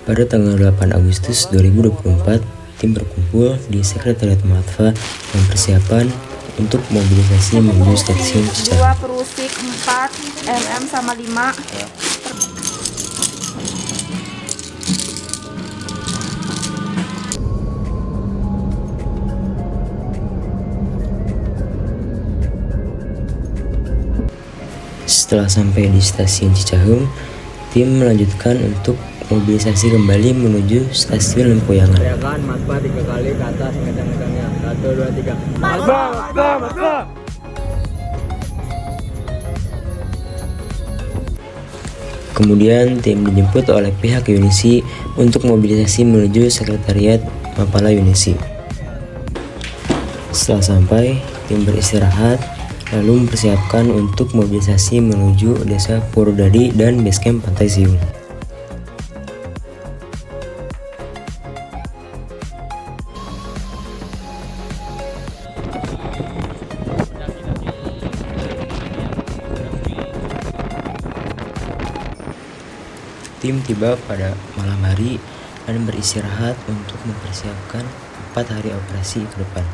Pada tanggal 8 Agustus 2024, tim berkumpul di Sekretariat Matfa dan persiapan untuk mobilisasi menuju stasiun Cicahem. 2 perusik 4 mm sama 5. Setelah sampai di stasiun Cicahem, tim melanjutkan untuk mobilisasi kembali menuju stasiun Lempuyangan. Teriakan Matfa 3 kali ke atas kencang-kencangnya. 1, 2, 3. Matfa, Matfa, Matfa. Kemudian tim dijemput oleh pihak Yunisi untuk mobilisasi menuju Sekretariat Mapala Yunisi. Setelah sampai, tim beristirahat lalu mempersiapkan untuk mobilisasi menuju Desa Purwodadi dan basecamp Pantai Siung. Tim tiba pada malam hari dan beristirahat untuk mempersiapkan 4 hari operasi ke depan.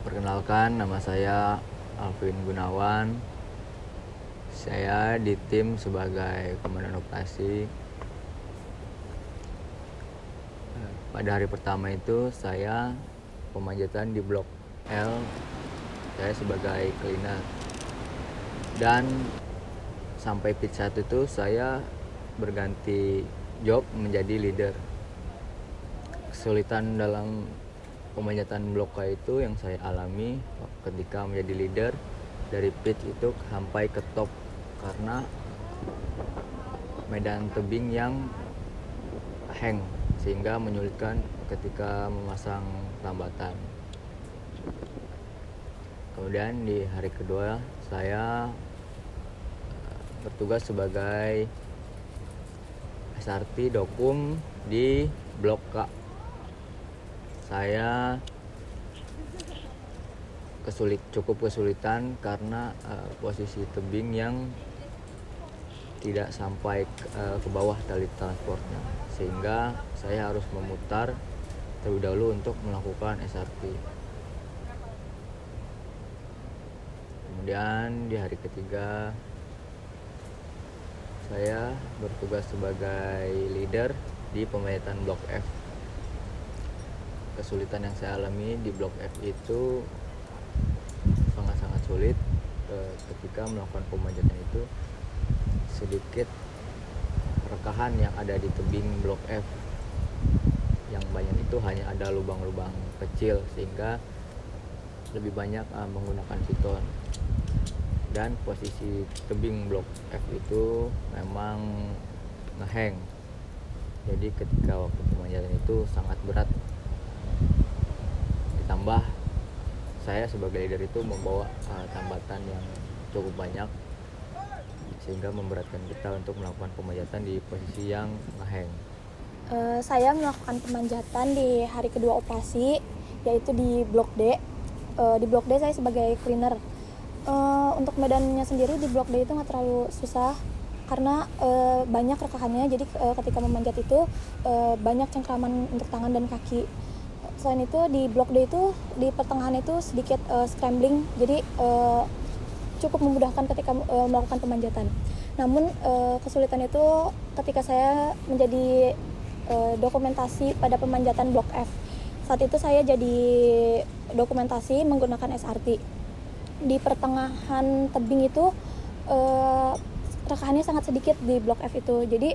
Perkenalkan, nama saya Alvin Gunawan. Saya di tim sebagai komandan operasi. Pada hari pertama itu saya pemanjatan di blok L. Saya sebagai cleaner. Dan sampai pit 1 itu saya berganti job menjadi leader. Kesulitan dalam pemanjatan blok K itu yang saya alami ketika menjadi leader dari pit itu sampai ke top karena medan tebing yang hang sehingga menyulitkan ketika memasang tambatan. Kemudian di hari kedua saya bertugas sebagai SRT dokum di blok K. Saya cukup kesulitan karena posisi tebing yang tidak sampai ke bawah tali transportnya, sehingga saya harus memutar terlebih dahulu untuk melakukan SRT. Kemudian di hari ketiga saya bertugas sebagai leader di pemanjatan blok F. Kesulitan yang saya alami di blok F itu sangat-sangat sulit ketika melakukan pemanjatan itu. Sedikit rekahan yang ada di tebing blok F, yang banyak itu hanya ada lubang-lubang kecil sehingga lebih banyak menggunakan piton. Dan posisi tebing blok F itu memang ngehang, jadi ketika waktu pemanjatan itu sangat berat. Ditambah saya sebagai leader itu membawa tambatan yang cukup banyak sehingga memberatkan kita untuk melakukan pemanjatan di posisi yang ngehang. Saya melakukan pemanjatan di hari kedua operasi, yaitu di blok D. Di blok D saya sebagai cleaner. Untuk medannya sendiri di blok D itu nggak terlalu susah, karena banyak rekahannya. Jadi ketika memanjat itu banyak cengkraman untuk tangan dan kaki. Selain itu di blok D itu di pertengahan itu sedikit scrambling, jadi cukup memudahkan ketika melakukan pemanjatan. Namun kesulitan itu ketika saya menjadi dokumentasi pada pemanjatan blok F. Saat itu saya jadi dokumentasi menggunakan SRT. Di pertengahan tebing itu rekahannya sangat sedikit di blok F itu. Jadi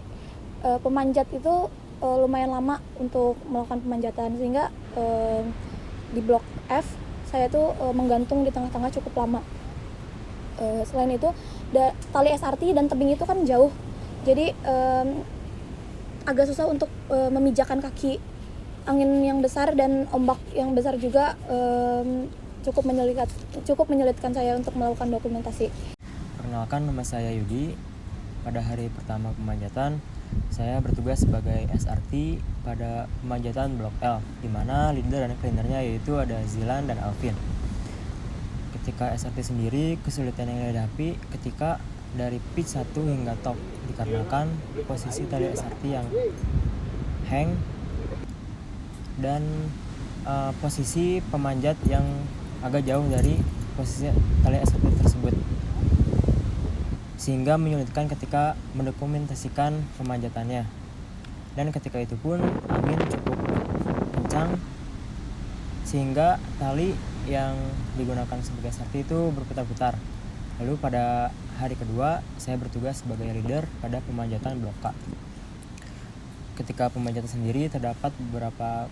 pemanjat itu lumayan lama untuk melakukan pemanjatan, sehingga di blok F saya tuh menggantung di tengah-tengah cukup lama. Selain itu tali SRT dan tebing itu kan jauh, jadi agak susah untuk memijakan kaki. Angin yang besar dan ombak yang besar juga cukup menyulitkan saya untuk melakukan dokumentasi. Perkenalkan, nama saya Yudi. Pada hari pertama pemanjatan, saya bertugas sebagai SRT pada pemanjatan blok L, di mana leader dan cleanernya yaitu ada Zilan dan Alvin. Ketika SRT sendiri, kesulitan yang dihadapi ketika dari pitch 1 hingga top, dikarenakan posisi tali SRT yang hang dan posisi pemanjat yang agak jauh dari posisi tali SRT tersebut, sehingga menyulitkan ketika mendokumentasikan pemanjatannya. Dan ketika itu pun angin cukup kencang sehingga tali yang digunakan sebagai SRT itu berputar-putar. Lalu pada hari kedua saya bertugas sebagai leader pada pemanjatan blok K. Ketika pemanjatan sendiri terdapat beberapa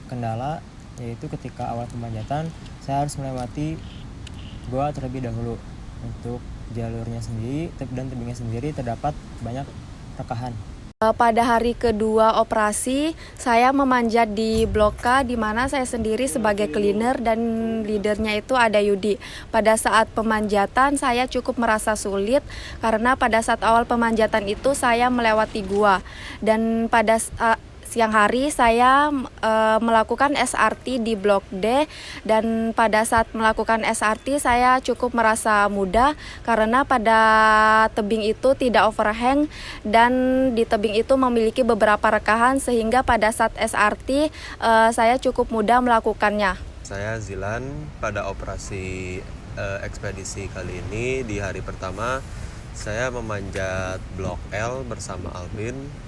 kendala, yaitu ketika awal pemanjatan saya harus melewati goa terlebih dahulu. Untuk jalurnya sendiri dan tebingnya sendiri terdapat banyak rekahan. Pada hari kedua operasi, saya memanjat di blok K, di mana saya sendiri sebagai cleaner dan leadernya itu ada Yudi. Pada saat pemanjatan saya cukup merasa sulit karena pada saat awal pemanjatan itu saya melewati gua, dan pada siang hari saya melakukan SRT di blok D, dan pada saat melakukan SRT saya cukup merasa mudah karena pada tebing itu tidak overhang dan di tebing itu memiliki beberapa rekahan, sehingga pada saat SRT saya cukup mudah melakukannya. Saya Zilan. Pada operasi ekspedisi kali ini di hari pertama saya memanjat blok L bersama Alvin.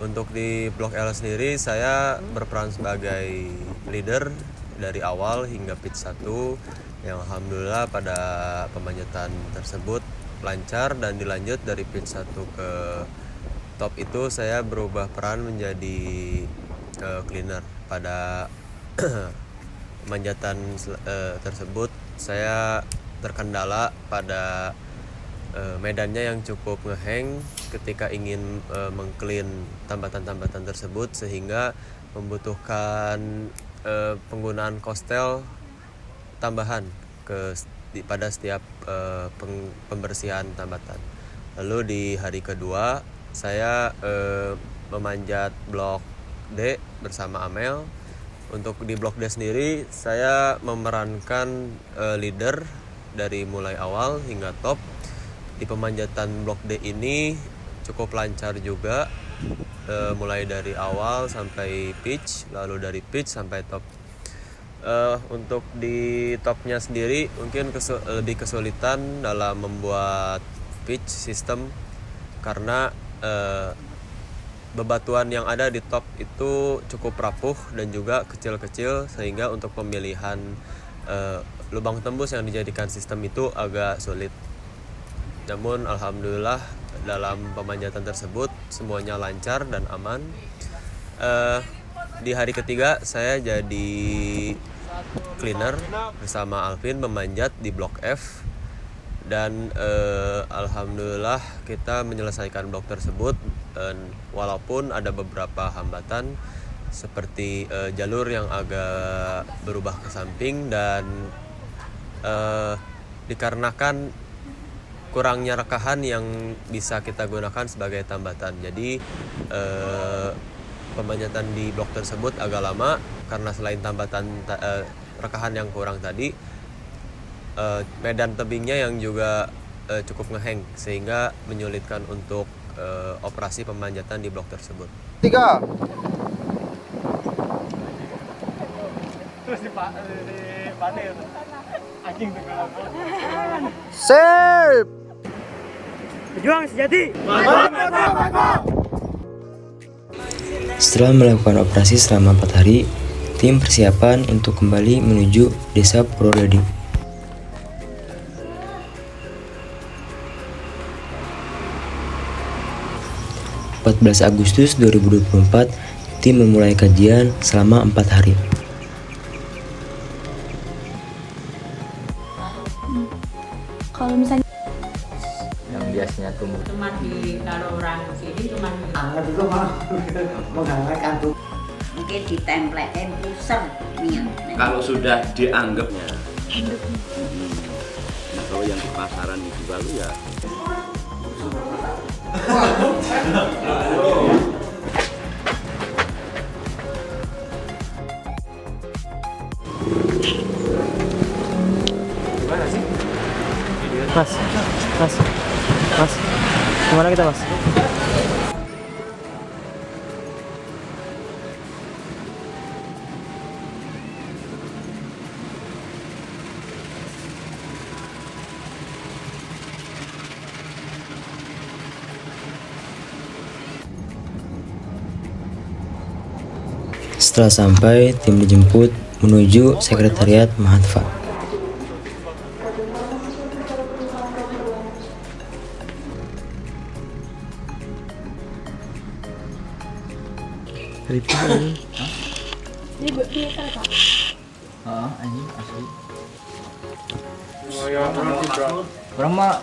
Untuk di blok L sendiri saya berperan sebagai leader dari awal hingga pitch 1, yang alhamdulillah pada pemanjatan tersebut lancar, dan dilanjut dari pitch 1 ke top itu saya berubah peran menjadi cleaner. Pada pemanjatan tersebut saya terkendala pada medannya yang cukup ngehang ketika ingin mengclean tambatan-tambatan tersebut, sehingga membutuhkan penggunaan kostel tambahan pada setiap pembersihan tambatan. Lalu di hari kedua saya memanjat blok D bersama Amel. Untuk di blok D sendiri saya memerankan leader dari mulai awal hingga top. Di pemanjatan blok D ini cukup lancar juga, mulai dari awal sampai pitch, lalu dari pitch sampai top. Untuk di topnya sendiri mungkin lebih kesulitan dalam membuat pitch system karena bebatuan yang ada di top itu cukup rapuh dan juga kecil-kecil, sehingga untuk pemilihan lubang tembus yang dijadikan sistem itu agak sulit. Namun alhamdulillah dalam pemanjatan tersebut semuanya lancar dan aman. Di hari ketiga saya jadi cleaner bersama Alvin memanjat di blok F, dan alhamdulillah kita menyelesaikan blok tersebut, walaupun ada beberapa hambatan seperti jalur yang agak berubah ke samping dan dikarenakan kurangnya rekahan yang bisa kita gunakan sebagai tambatan. Jadi pemanjatan di blok tersebut agak lama karena selain tambatan rekahan yang kurang tadi, medan tebingnya yang juga cukup ngehang sehingga menyulitkan untuk operasi pemanjatan di blok tersebut. 3. Sip. Setelah melakukan operasi selama 4 hari, tim persiapan untuk kembali menuju Desa Purwodadi. 14 Agustus 2024, tim memulai kajian selama 4 hari. Kalau misalnya yang biasanya tumbuh Cuma kalau orang sini cuma Hangat itu malah menghangatkan tuh. mungkin ditempelkan pusar nih. Kalau sudah dianggapnya nah, kalau yang di pasaran dijual ya Mas, kemana kita mas? Setelah sampai, tim dijemput menuju sekretariat Mahatfa. orang mah